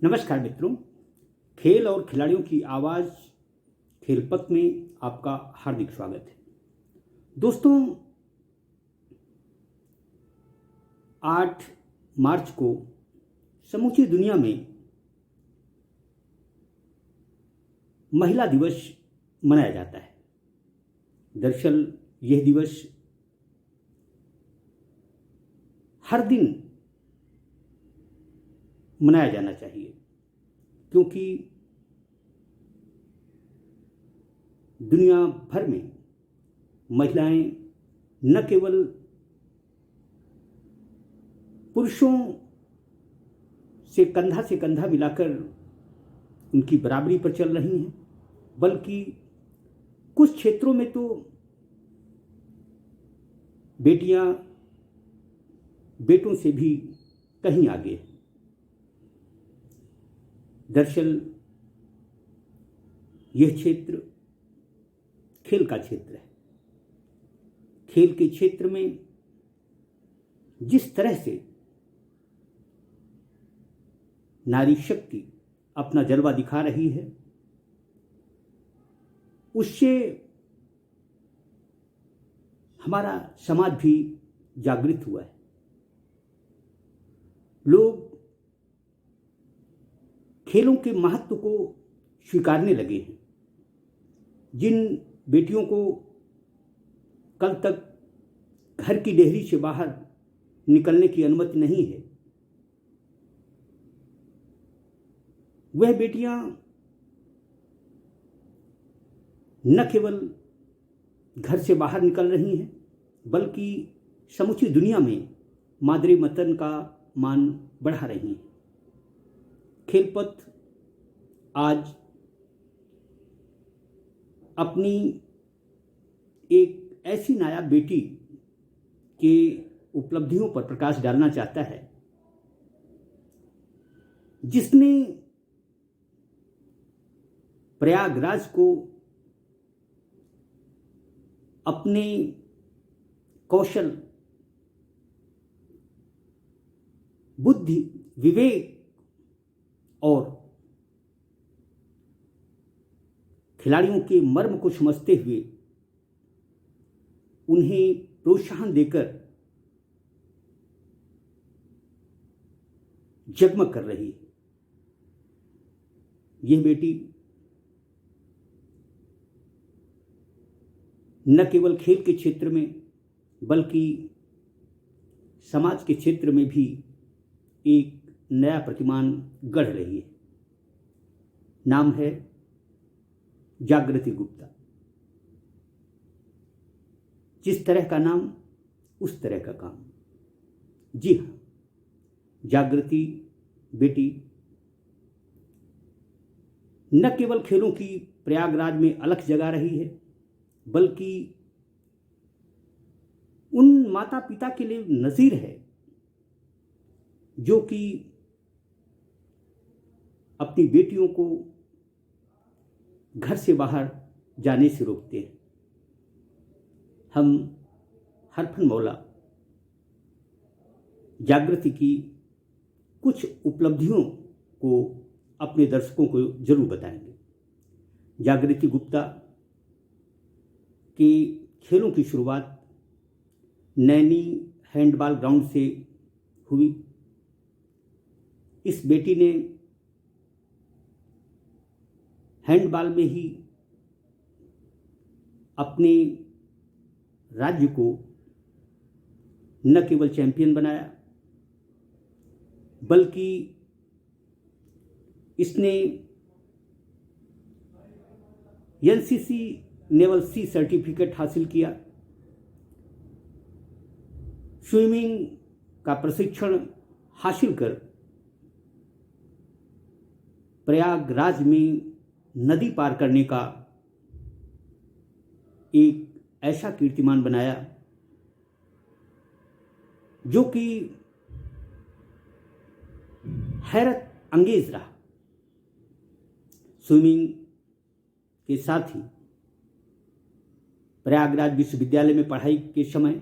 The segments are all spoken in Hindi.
नमस्कार मित्रों, खेल और खिलाड़ियों की आवाज़ खेलपथ में आपका हार्दिक स्वागत है। दोस्तों, 8 मार्च को समूची दुनिया में महिला दिवस मनाया जाता है। दरअसल यह दिवस हर दिन मनाया जाना चाहिए, क्योंकि दुनिया भर में महिलाएं न केवल पुरुषों से कंधा मिलाकर उनकी बराबरी पर चल रही हैं, बल्कि कुछ क्षेत्रों में तो बेटियां बेटों से भी कहीं आगे हैं। दरअसल यह क्षेत्र खेल का क्षेत्र है। खेल के क्षेत्र में जिस तरह से नारी शक्ति अपना जलवा दिखा रही है, उससे हमारा समाज भी जागृत हुआ है। लोग खेलों के महत्व को स्वीकारने लगे हैं। जिन बेटियों को कल तक घर की डेहरी से बाहर निकलने की अनुमति नहीं है, वह बेटियां न केवल घर से बाहर निकल रही हैं, बल्कि समूची दुनिया में मादरी वतन का मान बढ़ा रही हैं। खेलपथ आज अपनी एक ऐसी नायाब बेटी के उपलब्धियों पर प्रकाश डालना चाहता है, जिसने प्रयागराज को अपने कौशल, बुद्धि, विवेक और खिलाड़ियों के मर्म को समझते हुए उन्हें प्रोत्साहन देकर जगमग कर रही है। यह बेटी न केवल खेल के क्षेत्र में, बल्कि समाज के क्षेत्र में भी एक नया प्रतिमान गढ़ रही है। नाम है जागृति गुप्ता। जिस तरह का नाम उस तरह का काम। जी हाँ, जागृति बेटी न केवल खेलों की प्रयागराज में अलख जगा रही है, बल्कि उन माता पिता के लिए नज़ीर है जो कि अपनी बेटियों को घर से बाहर जाने से रोकते हैं। हम हरफन मौला जागृति की कुछ उपलब्धियों को अपने दर्शकों को जरूर बताएंगे। जागृति गुप्ता के खेलों की शुरुआत नैनी हैंडबॉल ग्राउंड से हुई। इस बेटी ने हैंडबॉल में ही अपने राज्य को न केवल चैंपियन बनाया, बल्कि इसने एनसीसी लेवल सी सर्टिफिकेट हासिल किया। स्विमिंग का प्रशिक्षण हासिल कर प्रयागराज में नदी पार करने का एक ऐसा कीर्तिमान बनाया जो कि हैरत अंगेज रहा। स्विमिंग के साथ ही प्रयागराज विश्वविद्यालय में पढ़ाई के समय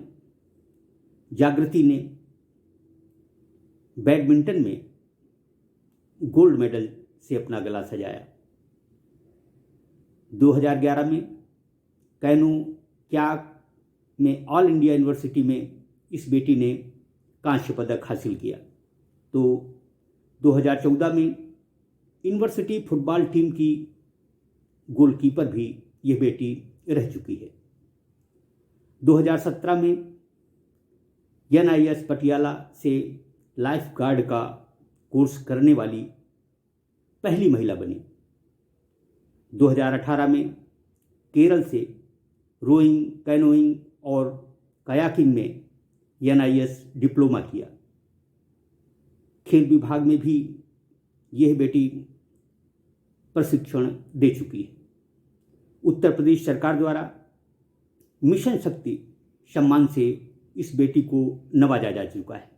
जागृति ने बैडमिंटन में गोल्ड मेडल से अपना गला सजाया। 2011 में कैनो क्याक में ऑल इंडिया यूनिवर्सिटी में इस बेटी ने कांस्य पदक हासिल किया। तो 2014 में यूनिवर्सिटी फुटबॉल टीम की गोलकीपर भी यह बेटी रह चुकी है। 2017 में NIS पटियाला से लाइफ गार्ड का कोर्स करने वाली पहली महिला बनी। 2018 में केरल से रोइंग, कैनोइंग और कयाकिंग में NIS डिप्लोमा किया। खेल विभाग में भी यह बेटी प्रशिक्षण दे चुकी है। उत्तर प्रदेश सरकार द्वारा मिशन शक्ति सम्मान से इस बेटी को नवाजा जा चुका है।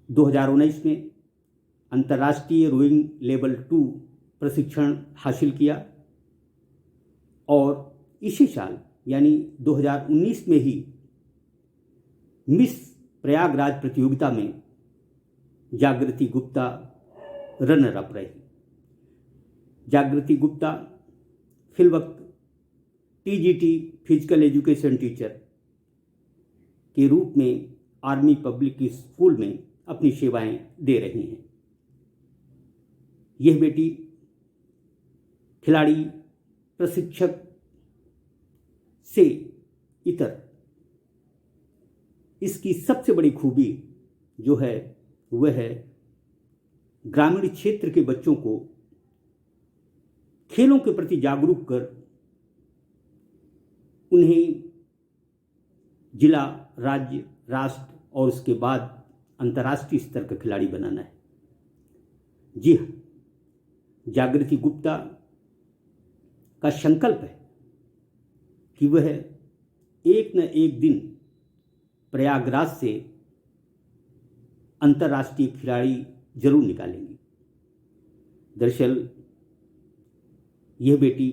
2019 में अंतर्राष्ट्रीय रोइंग लेवल 2 प्रशिक्षण हासिल किया और इसी साल यानी 2019 में ही मिस प्रयागराज प्रतियोगिता में जागृति गुप्ता रनर अप रही। जागृति गुप्ता फिलवक्त TGT फिजिकल एजुकेशन टीचर के रूप में आर्मी पब्लिक स्कूल में अपनी सेवाएं दे रही हैं। यह बेटी खिलाड़ी, प्रशिक्षक से इतर इसकी सबसे बड़ी खूबी जो है वह है ग्रामीण क्षेत्र के बच्चों को खेलों के प्रति जागरूक कर उन्हें जिला, राज्य, राष्ट्र और उसके बाद अंतर्राष्ट्रीय स्तर का खिलाड़ी बनाना है। जी हाँ, जागृति गुप्ता का संकल्प है कि वह एक न एक दिन प्रयागराज से अंतर्राष्ट्रीय खिलाड़ी जरूर निकालेंगी। दरअसल यह बेटी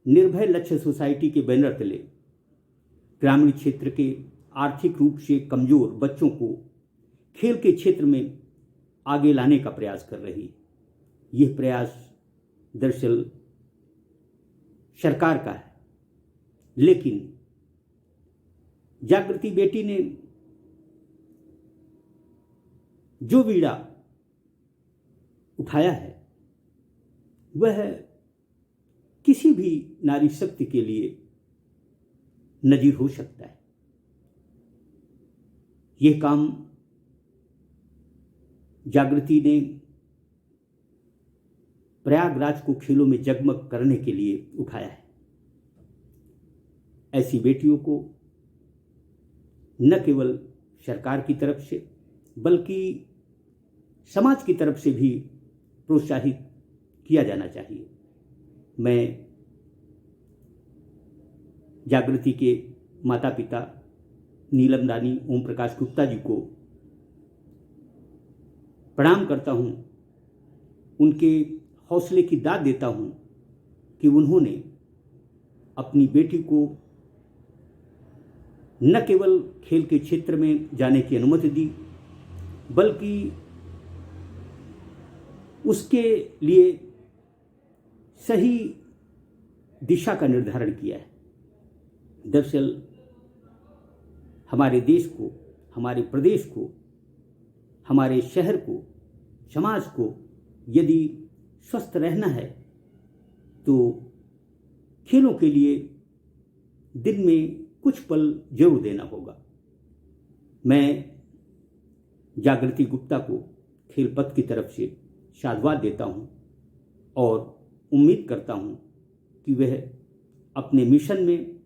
निर्भय लक्ष्य सोसाइटी के बैनर तले ग्रामीण क्षेत्र के आर्थिक रूप से कमजोर बच्चों को खेल के क्षेत्र में आगे लाने का प्रयास कर रही है। यह प्रयास दरअसल सरकार का है, लेकिन जागृति बेटी ने जो बीड़ा उठाया है वह किसी भी नारी शक्ति के लिए नजीर हो सकता है। यह काम जागृति ने प्रयागराज को खेलों में जगमग करने के लिए उठाया है। ऐसी बेटियों को न केवल सरकार की तरफ से बल्कि समाज की तरफ से भी प्रोत्साहित किया जाना चाहिए। मैं जागृति के माता पिता नीलम रानी ओम प्रकाश गुप्ता जी को प्रणाम करता हूँ, उनके हौसले की दाद देता हूँ कि उन्होंने अपनी बेटी को न केवल खेल के क्षेत्र में जाने की अनुमति दी बल्कि उसके लिए सही दिशा का निर्धारण किया है। दरअसल हमारे देश को, हमारे प्रदेश को, हमारे शहर को, समाज को यदि स्वस्थ रहना है तो खेलों के लिए दिन में कुछ पल जरूर देना होगा। मैं जागृति गुप्ता को खेल पथ की तरफ से साधुवाद देता हूं और उम्मीद करता हूं कि वह अपने मिशन में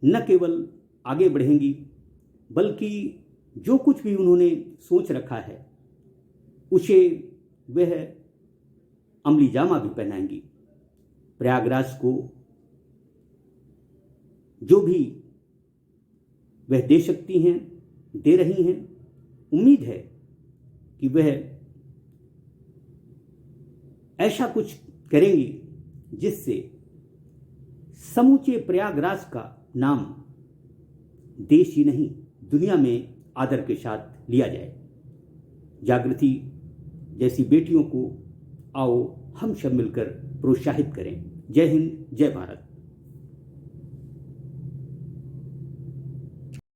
न केवल आगे बढ़ेंगी बल्कि जो कुछ भी उन्होंने सोच रखा है उसे वह अमली जामा भी पहनाएंगी। प्रयागराज को जो भी वह दे सकती हैं, दे रही हैं। उम्मीद है कि वह ऐसा कुछ करेंगी जिससे समूचे प्रयागराज का नाम देश ही नहीं दुनिया में आदर के साथ लिया जाए। जागृति जैसी बेटियों को आओ हम सब मिलकर प्रोत्साहित करें। जय हिंद, जय भारत।